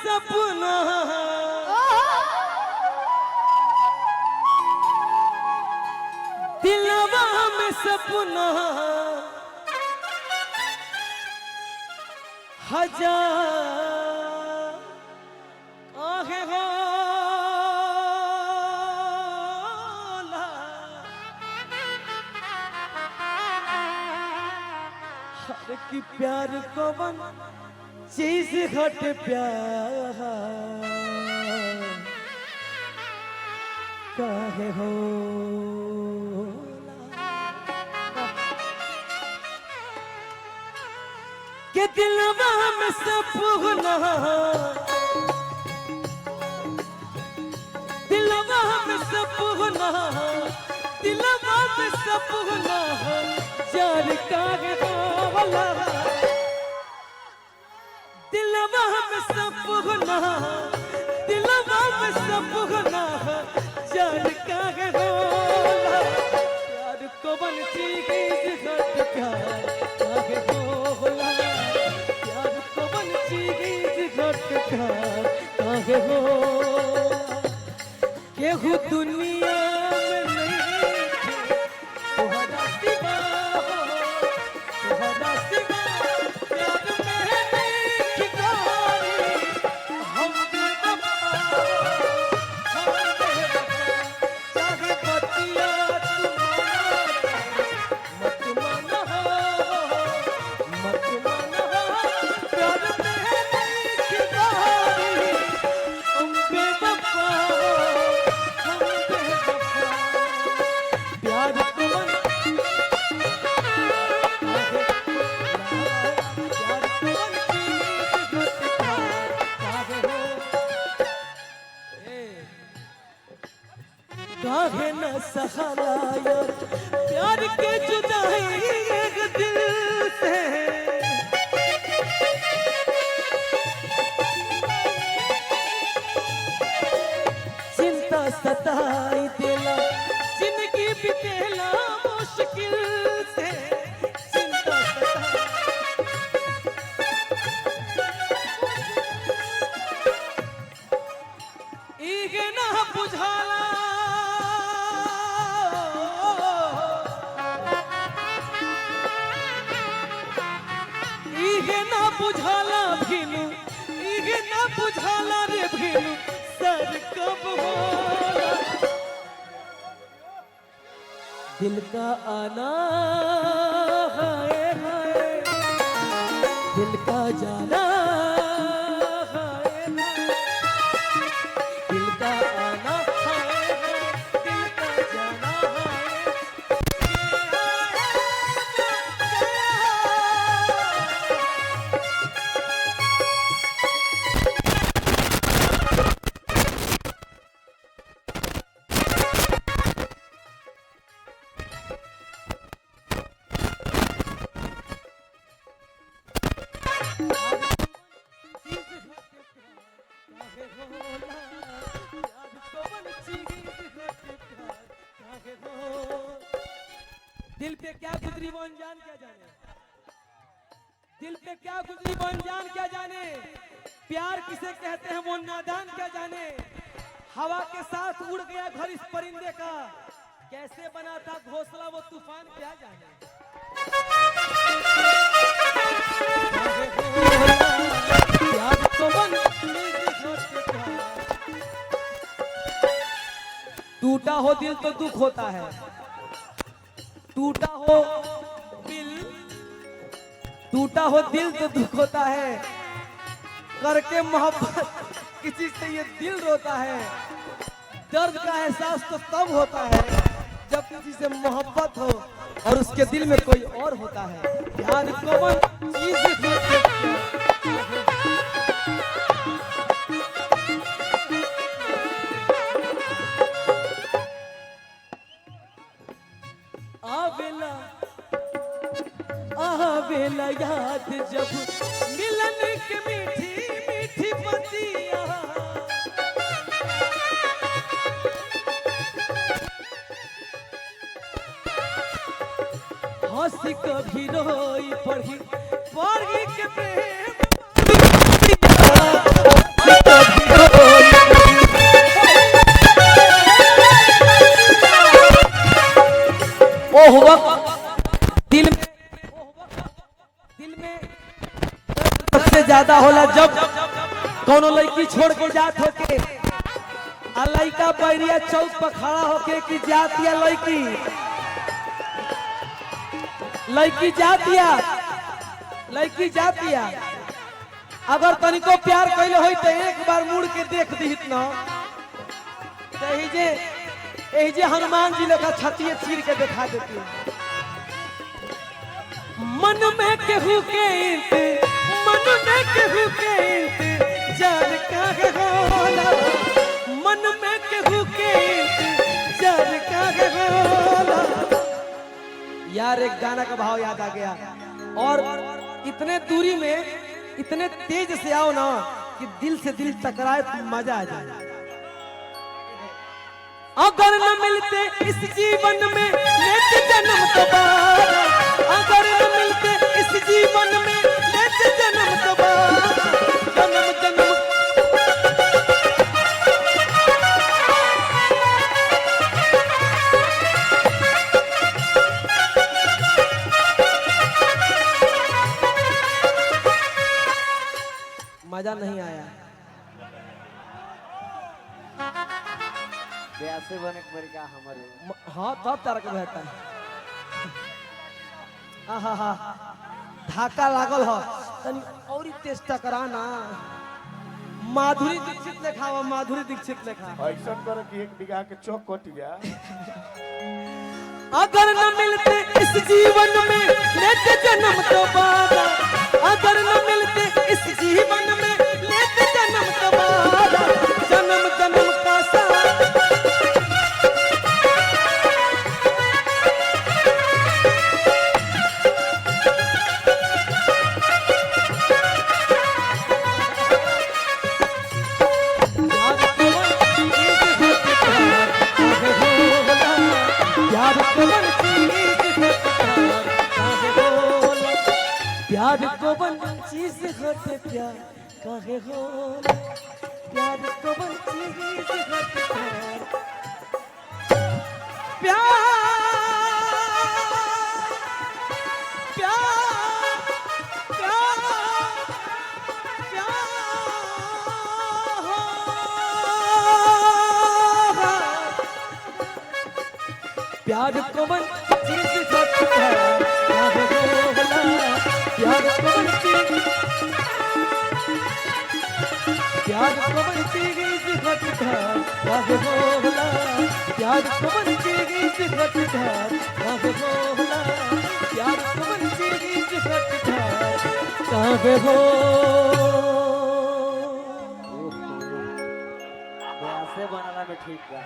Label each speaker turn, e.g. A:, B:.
A: सपना दिलवा में सपना हजार काहे होला हर की प्यार को बन चीज घट प्यार काहे हो के दिलवा में सपना दिलवा में सपना दिलवा में सपना जान काहे होला दिलवा में सपना दिलवा में सपना जान काहे होला प्यार को बन चीज घट प्यार काहे होला प्यार को बन चीज घट प्यार काहे होला केहू दुनिया में नहीं तोहरा सिवा तोहरा सिवा प्यार में नहीं गारी हम बेवफा चाहे बतिया मत माना प्यार में नहीं गारी हम बेवफा प्यार को मन काहे न सहारा यार प्यार के जुदाई एक दिल से चिंता सताई देला जिंदगी बितेला मुश्किल से चिंता सताई इगे ना बुझाला इगे ना बुझाला भिनु इगे ना बुझाला रे भिनु सर कब होला दिल का आना हाय हाय दिल का जाना हाय हाय दिल का आना हाय हाय दिल का जाना हाय दिल पे क्या गुजरी वो अनजान क्या जाने दिल पे क्या गुजरी वो अनजान क्या जाने प्यार किसे कहते हैं वो नादान क्या जाने हवा के साथ उड़ गया घर इस परिंदे का कैसे बना था घोंसला वो तूफान क्या जाने प्यार तो बन टूटा हो दिल तो दुख होता है टूटा हो दिल तो दुख होता है करके मोहब्बत किसी से ये दिल रोता है दर्द का एहसास तो तब होता है जब किसी से मोहब्बत हो और उसके दिल में कोई और होता है प्यार कौन चीज आवेला याद जब मिलन के मीठी मीठी बतिया हंसी कभी रोई पढ़ी के प्रेम जब कोनो लड़की छोड़ के जात होके आ लड़का बैरिया चौक पर खड़ा होके कि जातिया लड़की जातिया अगर तनिको प्यार कैले हो तो एक बार मुड़ के देख दी न जे हनुमान जी लेखा छतिए चीर के दिखा देती है। मन में केहू के जान काहे होला, मन में केहू के जान काहे होला। यार एक गाना का भाव याद आ गया। और इतने दूरी में इतने तेज से आओ ना कि दिल से दिल टकराए तो मजा आ जाए। अगर न मिलते इस जीवन में लेते जन्म दोबारा, अगर न मिलते इस जीवन में लेते जन्म दोबारा, जन्म जन्म मजा नहीं आया।
B: ब्यासे बने के बड़ी का हमारे
A: हाँ तब तारा के बेहतर आहा धाका लागल हो तनी और तेज टकराना। माधुरी दीक्षित लेखा माधुरी दीक्षित लेखा
B: ऐसा कर कि एक बिघा के चौक कट गया।
A: अगर न मिलते इस जीवन में लेते जन्म दोबारा, अगर न मिलते इस जीवन में लेते जन्म दोबारा, जन्म जन्म का साथ प्यार को बन चीज होते प्यार काहे होला, प्यार को बन चीज होते प्यार प्यार को बन चीज होते प्यार काहे होला, प्यार को बन चीज होते काहे होला, प्यार को बन चीज होते काहे होला, प्यार को बन चीज होते काहे हो।
B: ब्यासे बनाना में ठीक बा।